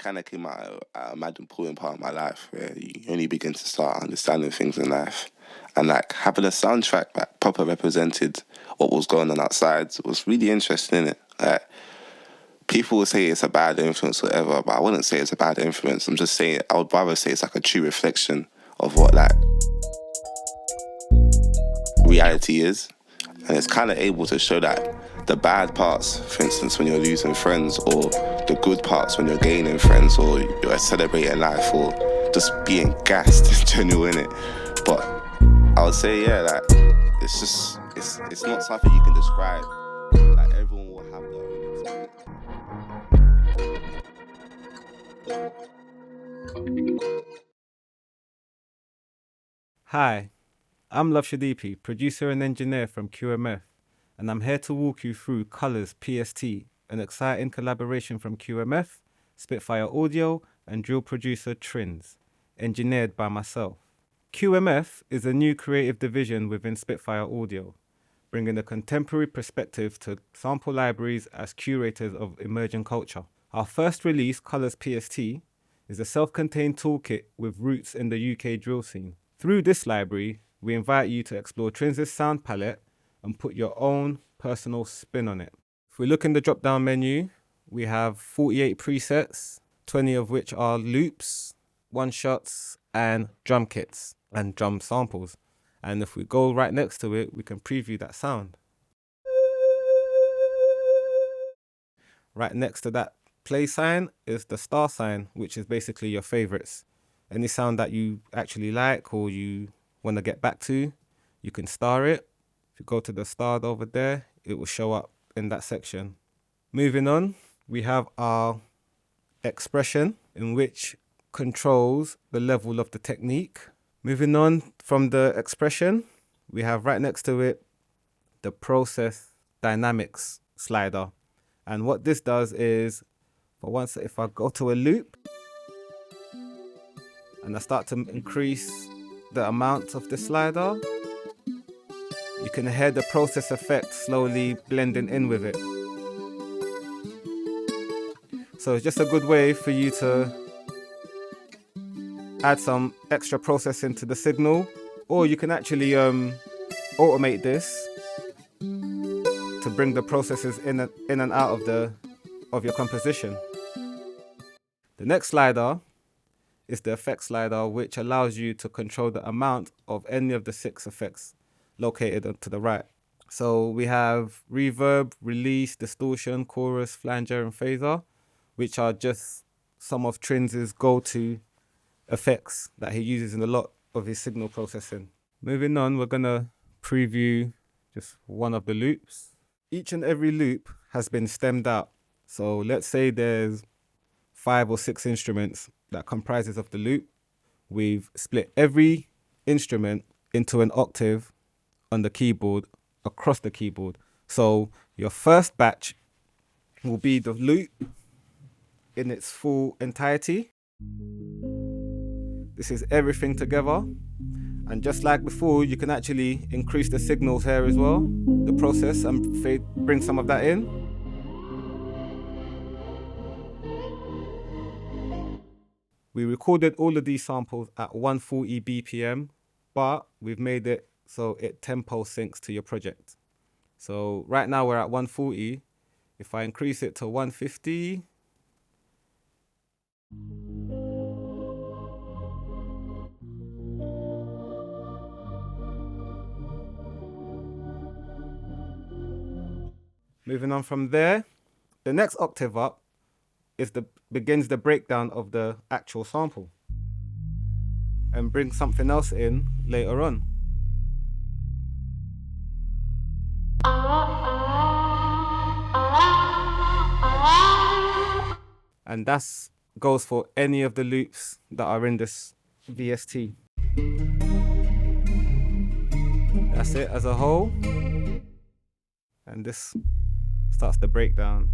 kind of came at a mad important part of my life where you only begin to start understanding things in life. And like having a soundtrack that proper represented what was going on outside was really interesting, innit? Like, people will say it's a bad influence or whatever, but I wouldn't say it's a bad influence. I'm just saying, I would rather say it's like a true reflection of what like reality is. And it's kind of able to show that the bad parts, for instance, when you're losing friends, or the good parts when you're gaining friends, or you're celebrating life, or just being gassed in general, innit? But I would say, yeah, like, it's just, it's not something you can describe. Like, everyone will have their own experience. Hi, I'm Love Shadipi, producer and engineer from QMF, and I'm here to walk you through Colours PST, an exciting collaboration from QMF, Spitfire Audio, and drill producer Trins, engineered by myself. QMF is a new creative division within Spitfire Audio, bringing a contemporary perspective to sample libraries as curators of emerging culture. Our first release, Colours PST, is a self-contained toolkit with roots in the UK drill scene. Through this library, we invite you to explore Trins' sound palette and put your own personal spin on it. If we look in the drop-down menu, we have 48 presets, 20 of which are loops, one-shots, and drum kits and drum samples. And if we go right next to it, we can preview that sound. Right next to that play sign is the star sign, which is basically your favorites. Any sound that you actually like or you want to get back to, you can star it. If you go to the star over there, it will show up in that section. Moving on, we have our expression, in which controls the level of the technique. Moving on from the expression, we have right next to it the process dynamics slider. And what this does is, for once, if I go to a loop and I start to increase the amount of the slider, you can hear the process effect slowly blending in with it. So it's just a good way for you to add some extra processing to the signal, or you can actually automate this to bring the processes in and out of your composition. The next slider is the effect slider, which allows you to control the amount of any of the 6 effects located to the right. So we have reverb, release, distortion, chorus, flanger, and phaser, which are just some of Trins' go-to effects that he uses in a lot of his signal processing. Moving on, we're gonna preview just one of the loops. Each and every loop has been stemmed out. So let's say there's 5 or 6 instruments that comprises of the loop. We've split every instrument into an octave on the keyboard, across the keyboard. So your first batch will be the loop in its full entirety. This is everything together. And just like before, you can actually increase the signals here as well, the process, and bring some of that in. We recorded all of these samples at 140 BPM, but we've made it so it tempo syncs to your project. So right now we're at 140. If I increase it to 150, moving on from there, the next octave up begins the breakdown of the actual sample and bring something else in later on. And that goes for any of the loops that are in this VST. That's it as a whole. And this starts the breakdown.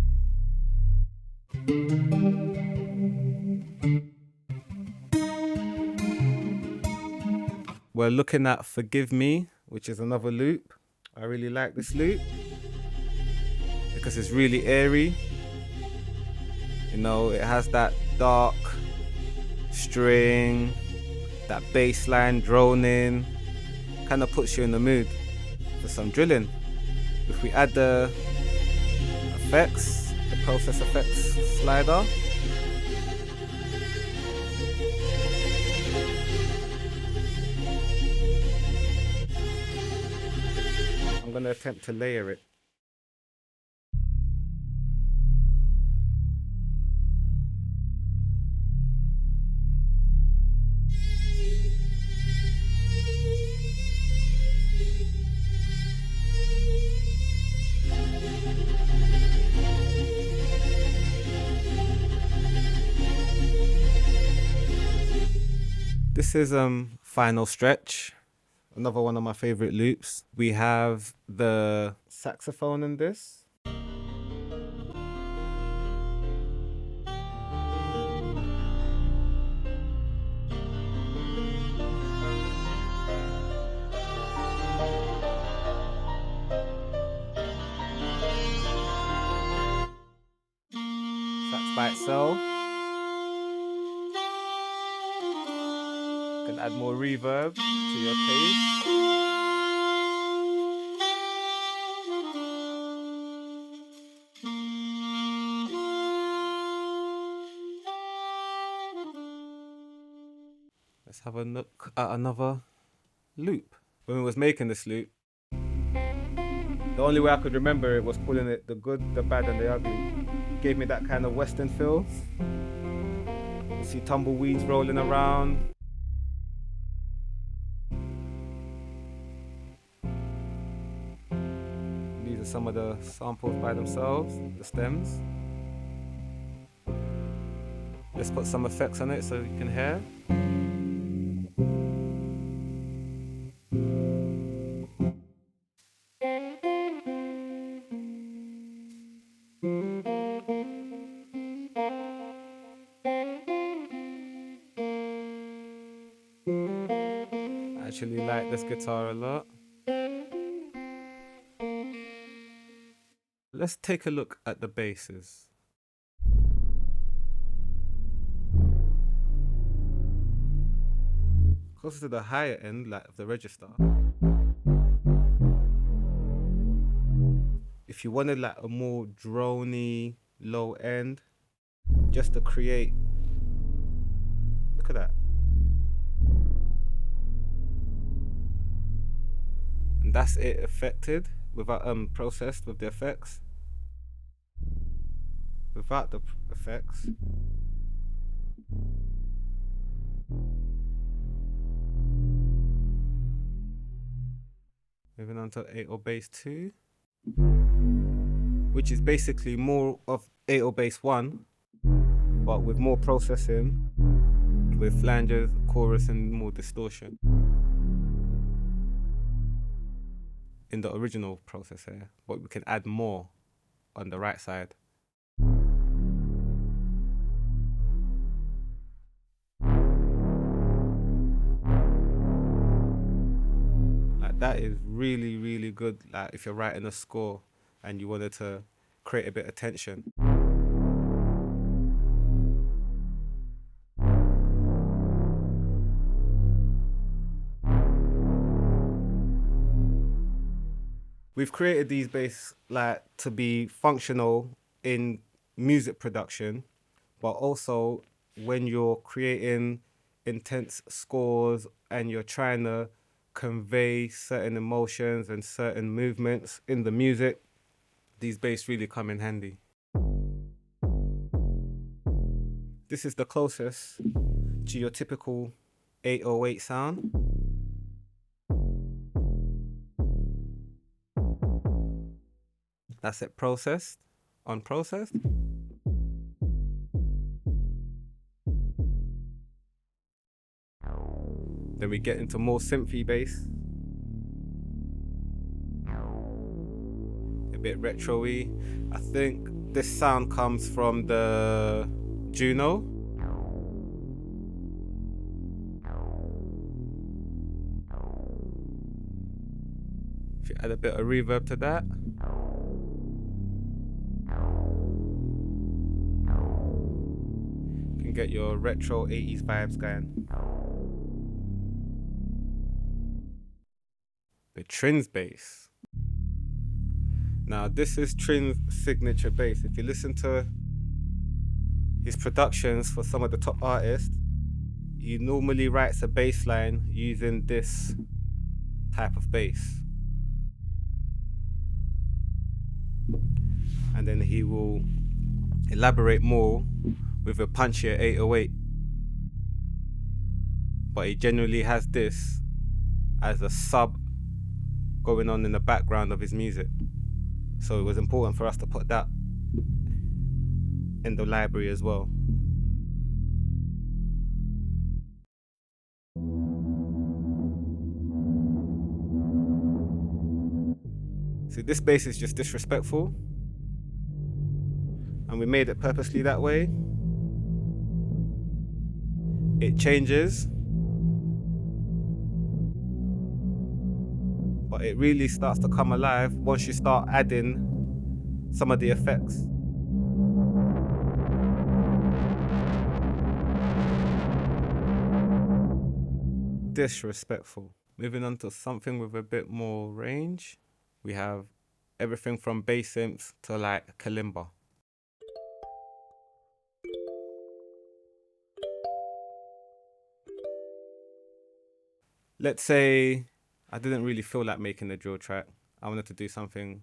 We're looking at Forgive Me, which is another loop. I really like this loop because it's really airy. You know, it has that dark string, that bass line droning, kind of puts you in the mood for some drilling. If we add the effects, the process effects slider, I'm going to attempt to layer it. This is Final Stretch, another one of my favorite loops. We have the saxophone in this. Sax by itself. You can add more reverb to your taste. Let's have a look at another loop. When we was making this loop, the only way I could remember it was calling it the good, the bad, and the ugly. Gave me that kind of Western feel. You see tumbleweeds rolling around. These are some of the samples by themselves, the stems. Let's put some effects on it so you can hear. I actually like this guitar a lot. Let's take a look at the basses. Closer to the higher end, like of the register. If you wanted like a more drony low end, just to create, look at that. And that's it affected without processed with the effects. Without the effects. Moving on to 808 bass 2, which is basically more of 808 bass 1, but with more processing, with flanges, chorus, and more distortion. In the original processor, but we can add more on the right side. Like that is really, really good. Like if you're writing a score and you wanted to create a bit of tension. We've created these bass like to be functional in music production, but also when you're creating intense scores and you're trying to convey certain emotions and certain movements in the music, these bass really come in handy. This is the closest to your typical 808 sound. That's it, processed, unprocessed. Then we get into more synthy bass. A bit retro-y. I think this sound comes from the Juno. If you add a bit of reverb to that. can get your retro 80s vibes going. The Trin's bass. Now this is Trin's signature bass. If you listen to his productions for some of the top artists, he normally writes a bass line using this type of bass. And then he will elaborate more with a punchier 808. But he generally has this as a sub going on in the background of his music. So it was important for us to put that in the library as well. See, this bass is just disrespectful, and we made it purposely that way. It changes, but it really starts to come alive once you start adding some of the effects. Disrespectful. Moving on to something with a bit more range, we have everything from bass synths to like kalimba. Let's say I didn't really feel like making a drill track. I wanted to do something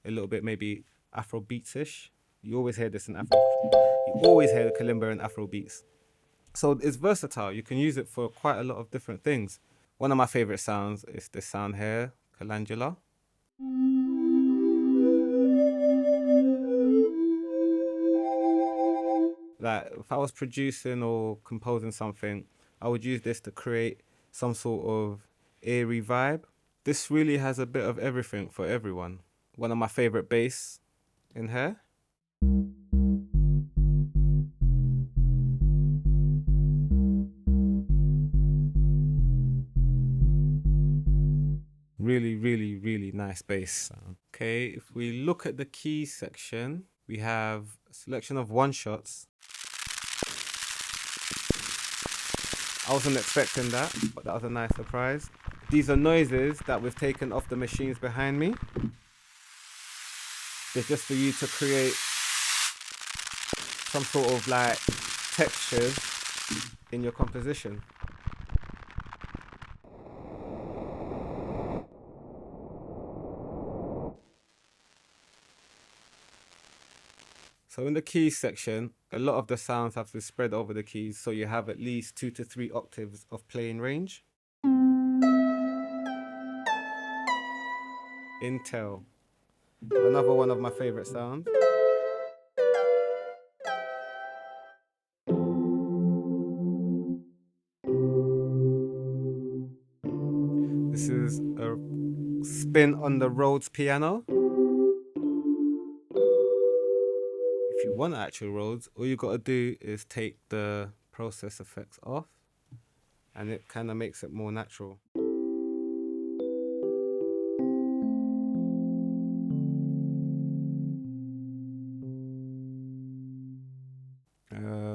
a little bit maybe Afro beats-ish. You always hear this in Afro. You always hear the kalimba in Afro beats. So it's versatile. You can use it for quite a lot of different things. One of my favorite sounds is this sound here, Calangula. Like if I was producing or composing something, I would use this to create some sort of eerie vibe. This really has a bit of everything for everyone. One of my favorite bass in here. Really, really, really nice bass. Okay, if we look at the keys section, we have a selection of one-shots. I wasn't expecting that, but that was a nice surprise. These are noises that we've taken off the machines behind me. They're just for you to create some sort of like textures in your composition. So in the keys section, a lot of the sounds have to spread over the keys, so you have at least 2 to 3 octaves of playing range. Intel, another one of my favorite sounds. This is a spin on the Rhodes piano. If you want actual Rhodes, all you gotta do is take the process effects off, and it kind of makes it more natural.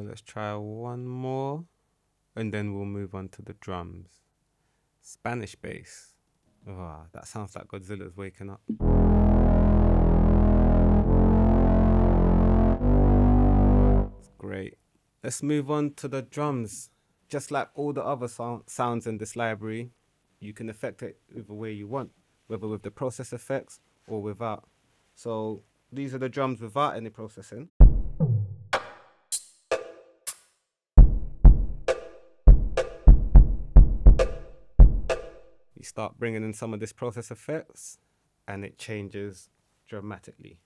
Let's try one more, and then we'll move on to the drums. Spanish bass. Oh, that sounds like Godzilla's waking up. Great. Let's move on to the drums. Just like all the other sounds in this library, you can affect it either way you want, whether with the process effects or without. So these are the drums without any processing. You start bringing in some of this process effects and it changes dramatically.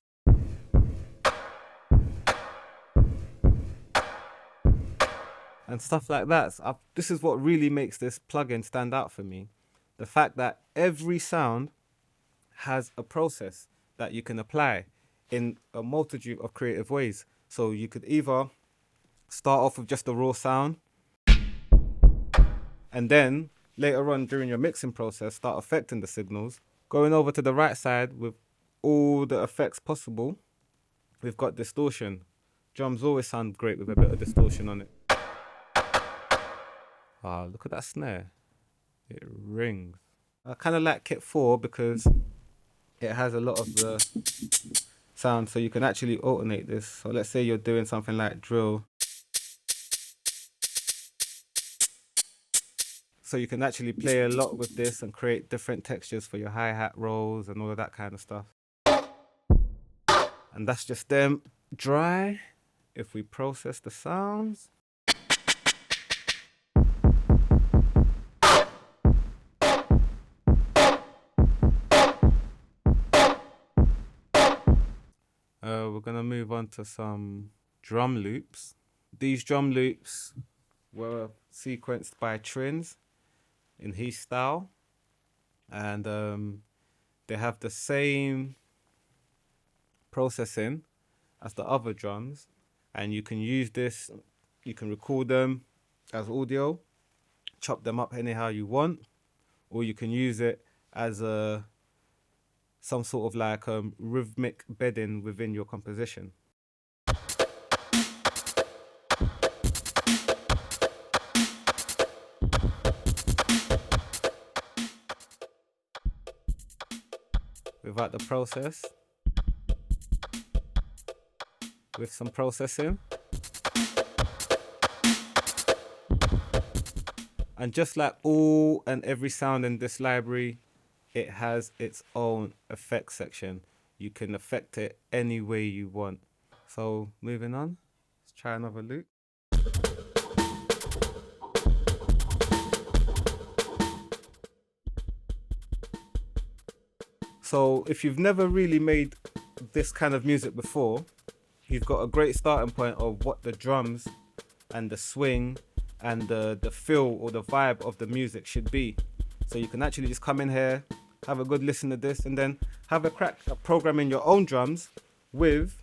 And stuff like that. So this is what really makes this plugin stand out for me. The fact that every sound has a process that you can apply in a multitude of creative ways. So you could either start off with just the raw sound, and then later on during your mixing process, start affecting the signals. Going over to the right side with all the effects possible, we've got distortion. Drums always sound great with a bit of distortion on it. Ah, look at that snare. It rings. I kind of like Kit 4 because it has a lot of the sound, so you can actually alternate this. So let's say you're doing something like drill. So you can actually play a lot with this and create different textures for your hi-hat rolls and all of that kind of stuff. And that's just them dry. If we process the sounds. We're gonna move on to some drum loops. These drum loops were sequenced by Trins in his style, and they have the same processing as the other drums, and you can use this, you can record them as audio, chop them up anyhow you want, or you can use it as some sort of like rhythmic bedding within your composition. Without the process, with some processing. And just like all and every sound in this library, it has its own effect section. You can affect it any way you want. So moving on, let's try another loop. So if you've never really made this kind of music before, you've got a great starting point of what the drums and the swing and the feel or the vibe of the music should be. So you can actually just come in here, have a good listen to this, and then have a crack at programming your own drums with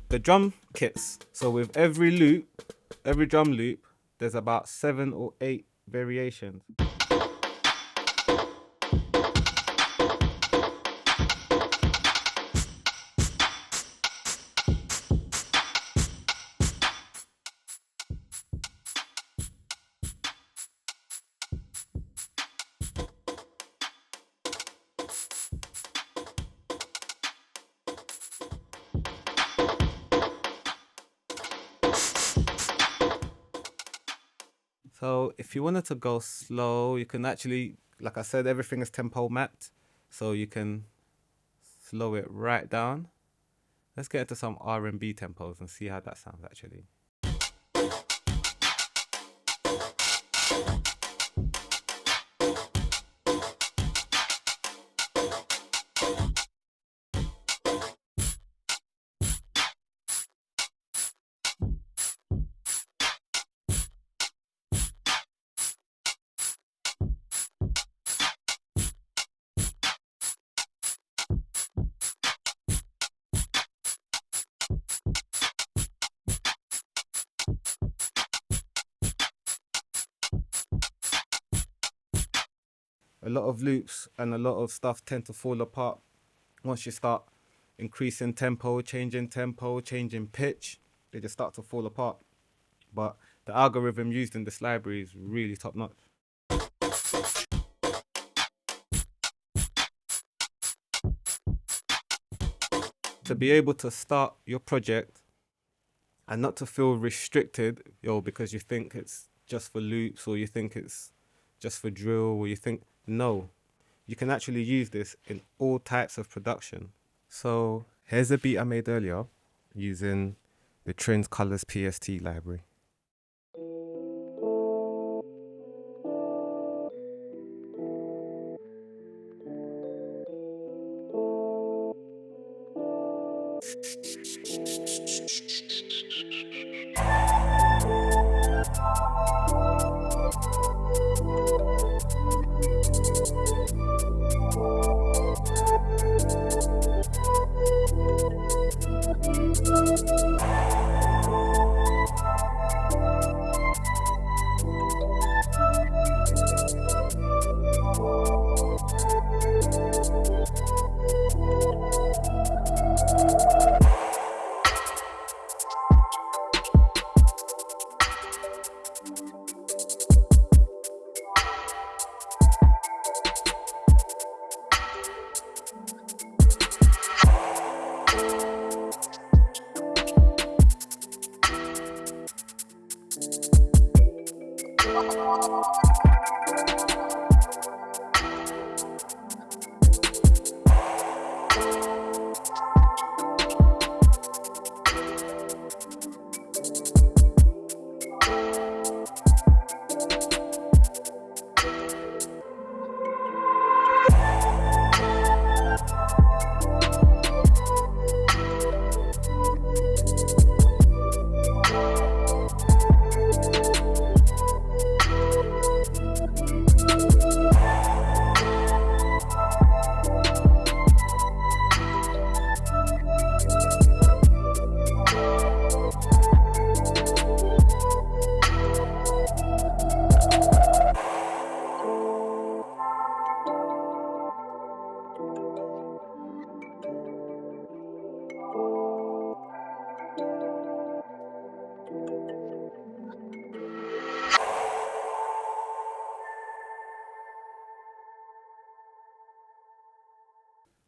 the drum kits. So with every loop, every drum loop, there's about 7 or 8 variations. So if you wanted to go slow, you can actually, like I said, everything is tempo mapped. So you can slow it right down. Let's get into some R&B tempos and see how that sounds actually. A lot of loops and a lot of stuff tend to fall apart once you start increasing tempo, changing pitch. They just start to fall apart. But the algorithm used in this library is really top notch. To be able to start your project and not to feel restricted, because you think it's just for loops, or you think it's just for drill, or you think, no, you can actually use this in all types of production. So here's a beat I made earlier using the Trins Colors PST library.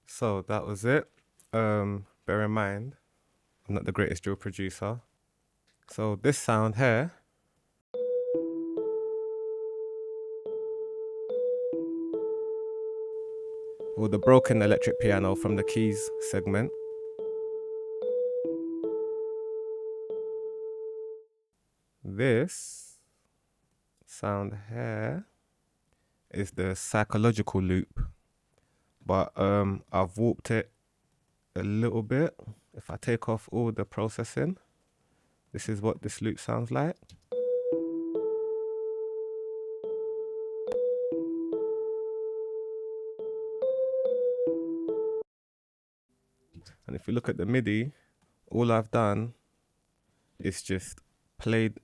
So that was it. Bear in mind, I'm not the greatest drill producer. So this sound here, or the broken electric piano from the keys segment. This sound here is the psychological loop, but I've warped it a little bit. If I take off all the processing, this is what this loop sounds like. And if you look at the MIDI, all I've done is just played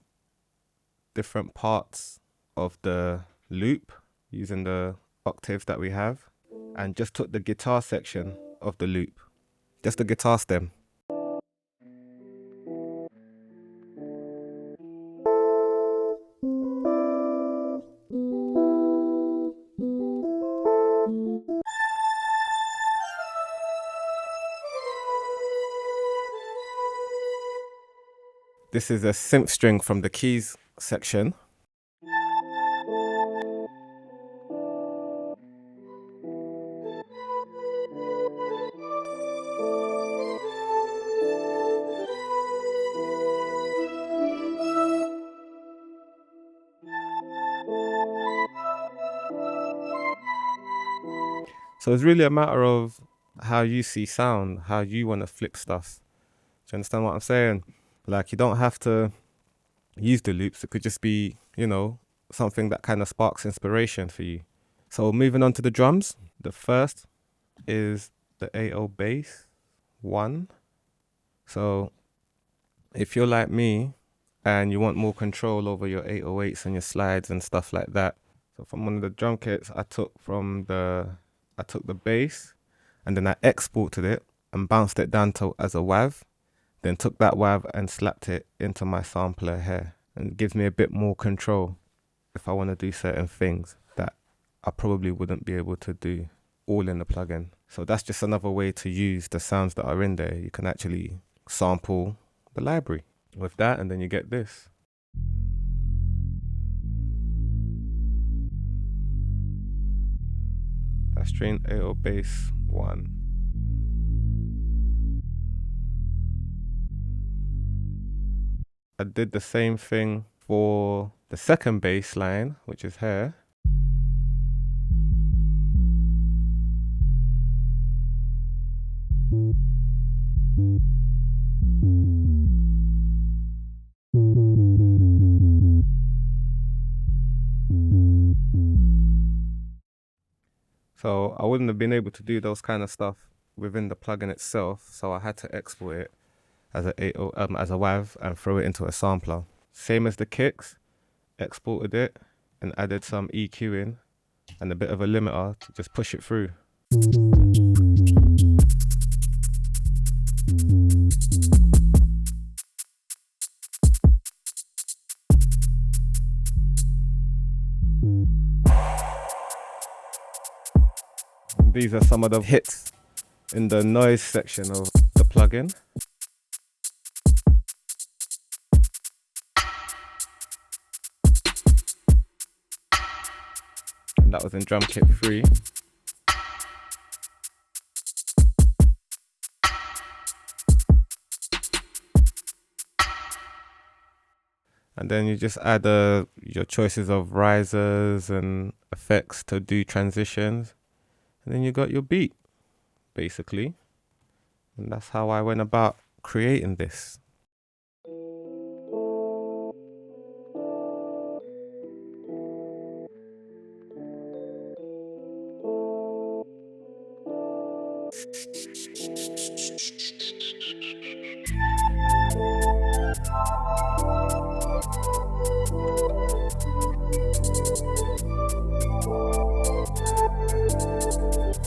different parts of the loop using the octaves that we have, and just took the guitar section of the loop, just the guitar stem. This is a synth string from the keys section. So it's really a matter of how you see sound, how you want to flip stuff. Do you understand what I'm saying? Like, you don't have to use the loops. It could just be, you know, something that kind of sparks inspiration for you. So moving on to the drums. The first is the 8/0 bass 1. So if you're like me and you want more control over your 808s and your slides and stuff like that, so from one of the drum kits, I took the bass and then I exported it and bounced it down to as a WAV. Then took that WAV and slapped it into my sampler here, and it gives me a bit more control if I want to do certain things that I probably wouldn't be able to do all in the plugin. So that's just another way to use the sounds that are in there. You can actually sample the library with that, and then you get this. That's string 8/0 bass 1. I did the same thing for the second bass line, which is here. So I wouldn't have been able to do those kind of stuff within the plugin itself, so I had to export it as a WAV and throw it into a sampler. Same as the kicks, exported it and added some EQ in and a bit of a limiter to just push it through. These are some of the hits in the noise section of the plugin. That was in Drum Kit 3. And then you just add your choices of risers and effects to do transitions. And then you got your beat, basically. And that's how I went about creating this.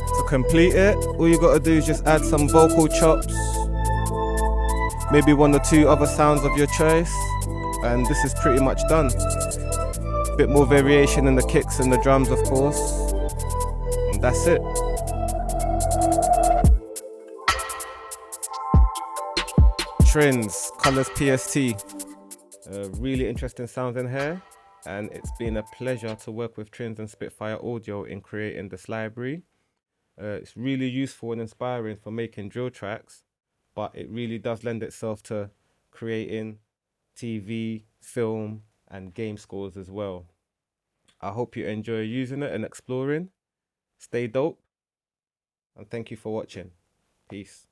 To complete it, all you gotta do is just add some vocal chops, maybe one or two other sounds of your choice, and this is pretty much done. Bit more variation in the kicks and the drums, of course, and that's it. Trins, Colors PST. Really interesting sounds in here, and it's been a pleasure to work with Trins and Spitfire Audio in creating this library. It's really useful and inspiring for making drill tracks, but it really does lend itself to creating TV, film, and game scores as well. I hope you enjoy using it and exploring. Stay dope, and thank you for watching. Peace.